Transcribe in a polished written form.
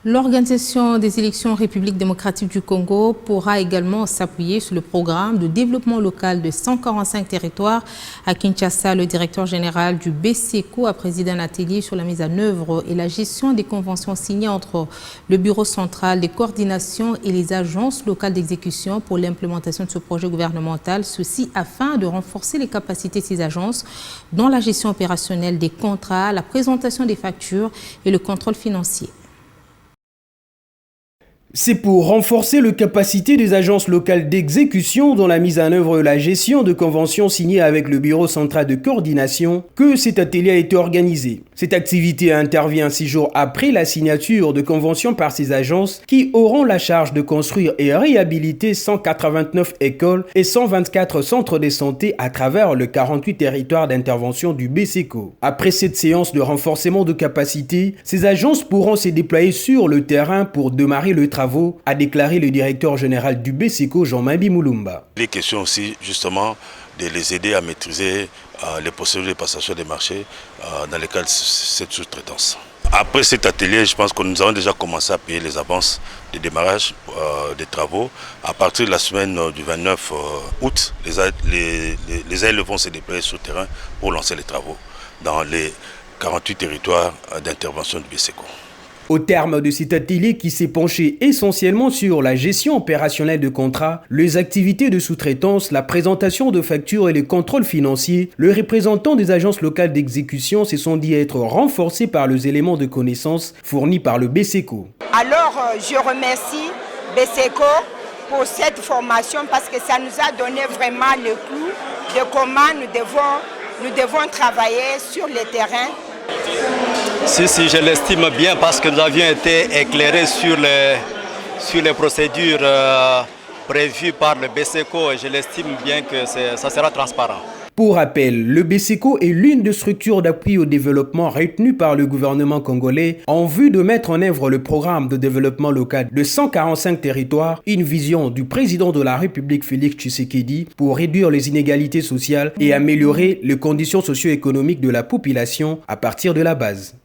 L'organisation des élections en République démocratique du Congo pourra également s'appuyer sur le programme de développement local de 145 territoires. À Kinshasa, le directeur général du BCECO a présidé un atelier sur la mise en œuvre et la gestion des conventions signées entre le Bureau central des coordinations et les agences locales d'exécution pour l'implémentation de ce projet gouvernemental. Ceci afin de renforcer les capacités de ces agences dans la gestion opérationnelle des contrats, la présentation des factures et le contrôle financier. C'est pour renforcer les capacités des agences locales d'exécution dans la mise en œuvre et la gestion de conventions signées avec le Bureau central de coordination que cet atelier a été organisé. Cette activité intervient 6 jours après la signature de conventions par ces agences qui auront la charge de construire et réhabiliter 189 écoles et 124 centres de santé à travers le 48 territoires d'intervention du BCECO. Après cette séance de renforcement de capacités, ces agences pourront se déployer sur le terrain pour démarrer le travail, a déclaré le directeur général du BCECO, Jean-Mabi Moulumba. Il est question aussi justement de les aider à maîtriser les procédures de passation des marchés dans le cadre de cette sous-traitance. Après cet atelier, je pense que nous avons déjà commencé à payer les avances de démarrage des travaux. À partir de la semaine du 29 août, les ailes vont se déployer sur le terrain pour lancer les travaux dans les 48 territoires d'intervention du BCECO. Au terme de cet atelier qui s'est penché essentiellement sur la gestion opérationnelle de contrats, les activités de sous-traitance, la présentation de factures et les contrôles financiers, les représentants des agences locales d'exécution se sont dit être renforcés par les éléments de connaissance fournis par le BCECO. Alors, je remercie BCECO pour cette formation parce que ça nous a donné vraiment le coup de comment nous devons travailler sur le terrain. Si, je l'estime bien parce que nous avions été éclairés sur les procédures prévues par le BCECO et je l'estime bien que ça sera transparent. Pour rappel, le BCECO est l'une des structures d'appui au développement retenues par le gouvernement congolais en vue de mettre en œuvre le programme de développement local de 145 territoires, une vision du président de la République Félix Tshisekedi pour réduire les inégalités sociales et améliorer les conditions socio-économiques de la population à partir de la base.